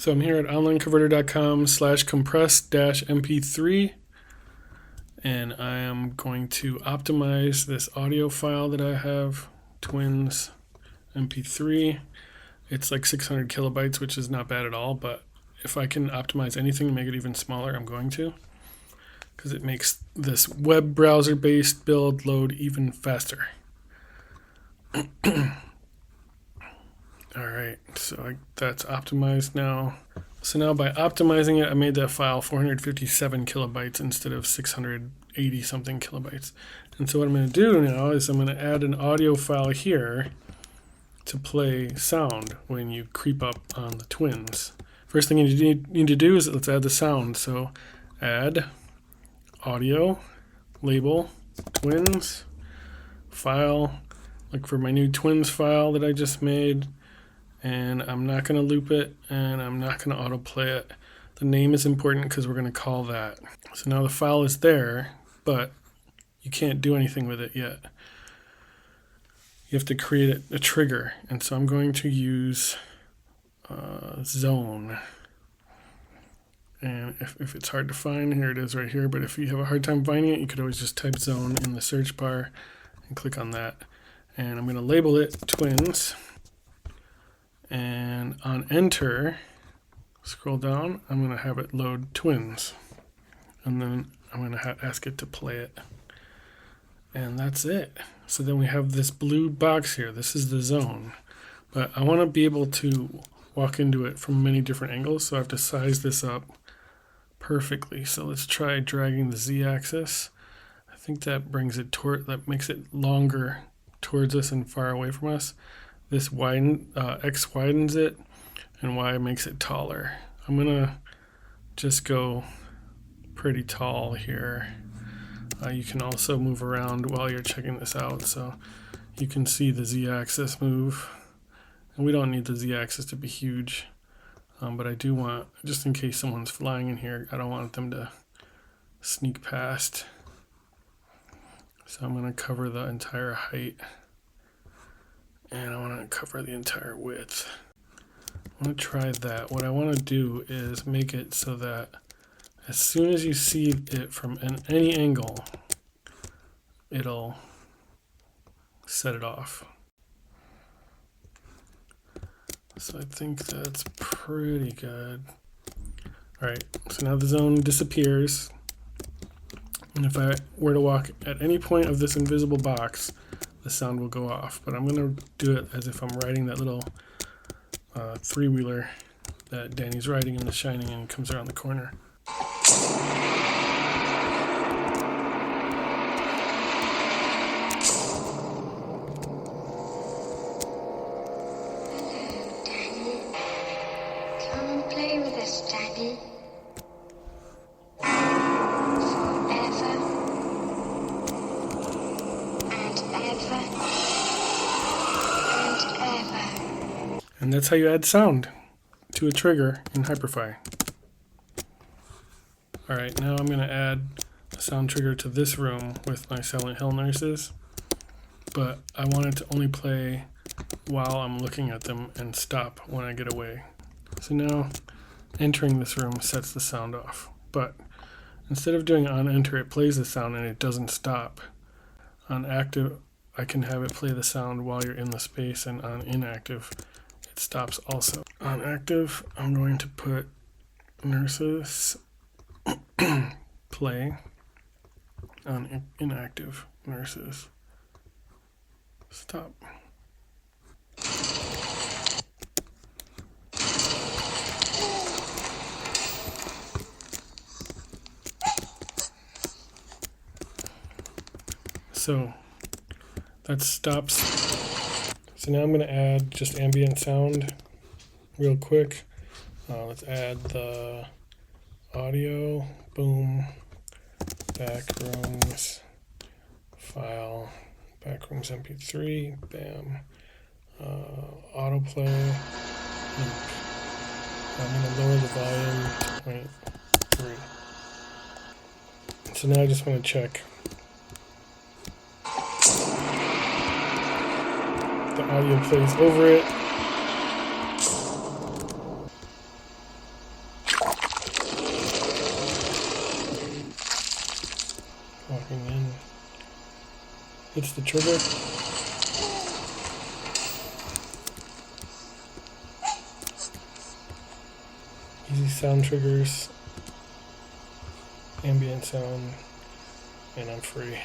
So I'm here at onlineconverter.com/compress-mp3, and I am going to optimize this audio file that I have, Twins mp3. It's like 600 kilobytes, which is not bad at all, but if I can optimize anything to make it even smaller, I'm going to, because it makes this web browser based build load even faster. Alright, so that's optimized now. So now by optimizing it, I made that file 457 kilobytes instead of 680 something kilobytes. And so what I'm going to do now is I'm going to add an audio file here to play sound when you creep up on the Twins. First thing you need to do is let's add the sound. So add audio, label, Twins, file, look for my new Twins file that I just made. And I'm not going to loop it, and I'm not going to autoplay it. The name is important because we're going to call that. So now the file is there, but you can't do anything with it yet. You have to create a trigger, and so I'm going to use zone. And if it's hard to find, here it is right here. But if you have a hard time finding it, you could always just type zone in the search bar and click on that. And I'm going to label it Twins. And on enter, scroll down, I'm going to have it load Twins. And then I'm going to ask it to play it. And that's it. So then we have this blue box here. This is the zone. But I want to be able to walk into it from many different angles, so I have to size this up perfectly. So let's try dragging the z-axis. I think that brings it that makes it longer towards us and far away from us. This X widens it, and Y makes it taller. I'm gonna just go pretty tall here. You can also move around while you're checking this out, so you can see the z-axis move. And we don't need the z-axis to be huge, but I do want, just in case someone's flying in here, I don't want them to sneak past. So I'm gonna cover the entire height. And I want to cover the entire width. I want to try that. What I want to do is make it so that as soon as you see it from any angle, it'll set it off. So I think that's pretty good. Alright, so now the zone disappears. And if I were to walk at any point of this invisible box, the sound will go off, but I'm going to do it as if I'm riding that little three-wheeler that Danny's riding in The Shining and comes around the corner. Danny. Come and play with us, Danny. And that's how you add sound to a trigger in Hyperfy. Alright, now I'm going to add a sound trigger to this room with my Silent Hill nurses, but I want it to only play while I'm looking at them and stop when I get away. So now entering this room sets the sound off, but instead of doing on enter, it plays the sound and it doesn't stop. On active, I can have it play the sound while you're in the space, and on inactive, it stops also. On active, I'm going to put nurses play. On inactive, nurses stop. So that stops. So now I'm going to add just ambient sound real quick. Let's add the audio, boom, backrooms, file, backrooms mp3, bam, autoplay, loop. I'm going to lower the volume to 0.3. So now I just want to check the audio plays over it. Walking in. Hits the trigger. Easy sound triggers. Ambient sound. And I'm free.